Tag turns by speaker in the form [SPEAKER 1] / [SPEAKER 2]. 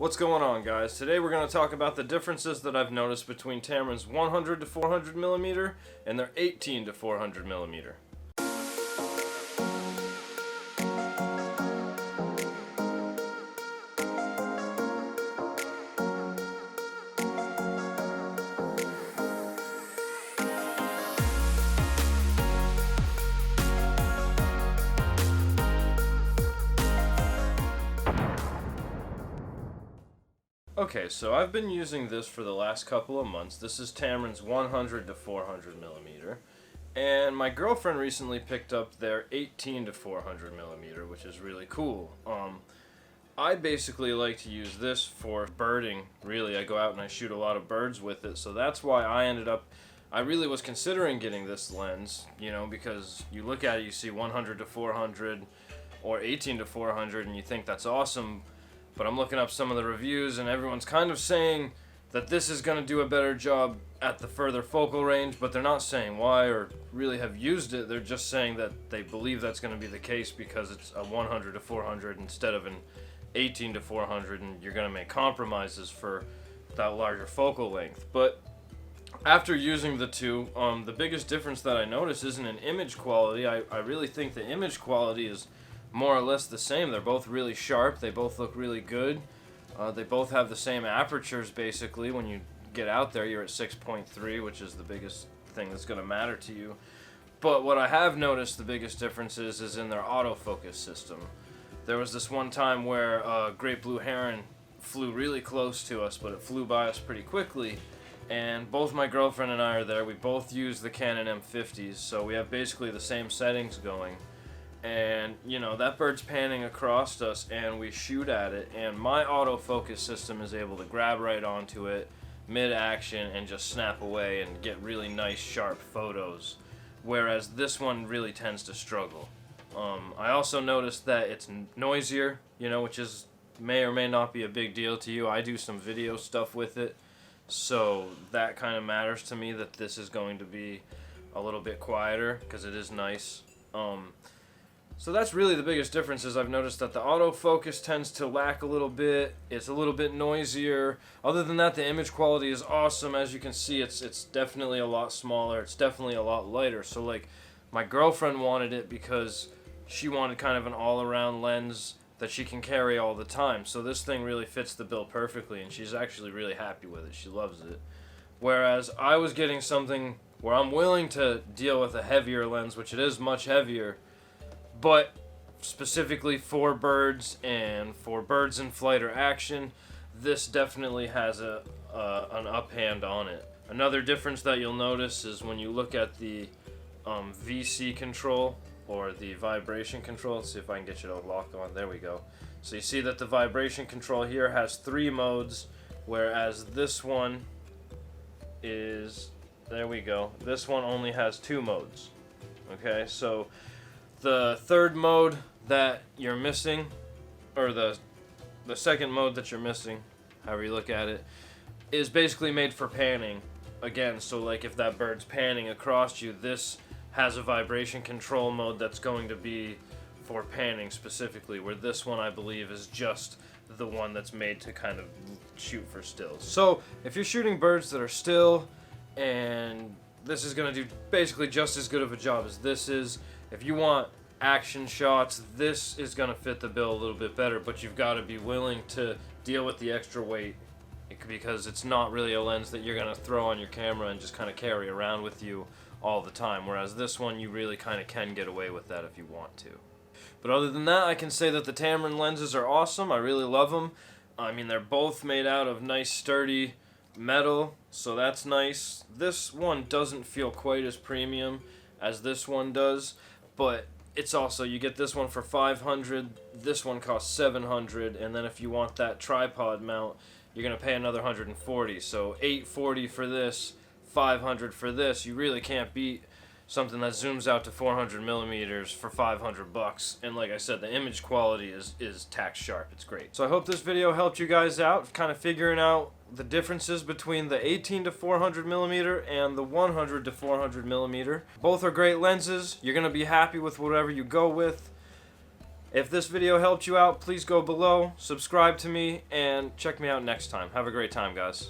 [SPEAKER 1] What's going on, guys? Today we're going to talk about the differences that I've noticed between Tamron's 100 to 400 millimeter and their 18 to 400 millimeter. Okay, so I've been using this for the last couple of months. This is Tamron's 100 to 400 millimeter, and my girlfriend recently picked up their 18 to 400 millimeter, which is really cool. I basically like to use this for birding. Really, I go out and I shoot a lot of birds with it, so that's why I really was considering getting this lens, because you look at it, you see 100 to 400 or 18 to 400, and you think that's awesome. But I'm looking up some of the reviews, and everyone's kind of saying that this is going to do a better job at the further focal range, but they're not saying why or really have used it. They're just saying that they believe that's going to be the case because it's a 100 to 400 instead of an 18 to 400, and you're going to make compromises for that larger focal length. But after using the two, the biggest difference that I notice isn't in image quality. I really think the image quality is more or less the same. They're both really sharp. They both look really good. They both have the same apertures, basically. When you get out there, you're at 6.3, which is the biggest thing that's going to matter to you. But what I have noticed the biggest difference is in their autofocus system. There was this one time where a great blue heron flew really close to us, but it flew by us pretty quickly. And both my girlfriend and I are there. We both use the Canon M50s, so we have basically the same settings going. And that bird's panning across us, and we shoot at it, and my autofocus system is able to grab right onto it mid-action and just snap away and get really nice sharp photos, whereas this one really tends to struggle. I also noticed that it's noisier, which may or may not be a big deal to you. I do some video stuff with it, so that kind of matters to me, that this is going to be a little bit quieter because it is nice. So that's really the biggest difference. Is I've noticed that the autofocus tends to lack a little bit. It's a little bit noisier. Other than that, the image quality is awesome. As you can see, it's definitely a lot smaller. It's definitely a lot lighter. So like, my girlfriend wanted it because she wanted kind of an all-around lens that she can carry all the time. So this thing really fits the bill perfectly, and she's actually really happy with it. She loves it. Whereas I was getting something where I'm willing to deal with a heavier lens, which it is much heavier, but specifically for birds and for birds in flight or action, this definitely has an uphand on it. Another difference that you'll notice is when you look at the VC control, or the vibration control. Let's see if I can get you to lock on. There we go. So you see that the vibration control here has 3 modes, whereas this one is, there we go, this one only has 2 modes. Okay, so the third mode that you're missing, or the second mode that you're missing, however you look at it, is basically made for panning. Again, so like if that bird's panning across you, this has a vibration control mode that's going to be for panning specifically, where this one I believe is just the one that's made to kind of shoot for stills. So if you're shooting birds that are still, and this is going to do basically just as good of a job as this is. If you want action shots, this is going to fit the bill a little bit better, but you've got to be willing to deal with the extra weight, because it's not really a lens that you're going to throw on your camera and just kind of carry around with you all the time, whereas this one you really kind of can get away with that if you want to. But other than that, I can say that the Tamron lenses are awesome. I really love them. I mean, they're both made out of nice sturdy metal, so that's nice. This one doesn't feel quite as premium as this one does, but it's also, you get this one for $500, this one costs $700, and then if you want that tripod mount, you're going to pay another $140. So $840 for this, $500 for this. You really can't beat something that zooms out to 400 millimeters for $500. And like I said, the image quality is tack sharp. It's great. So I hope this video helped you guys out, kind of figuring out the differences between the 18 to 400 millimeter and the 100 to 400 millimeter. Both are great lenses. You're going to be happy with whatever you go with. If this video helped you out, please go below, subscribe to me, and check me out next time. Have a great time, guys.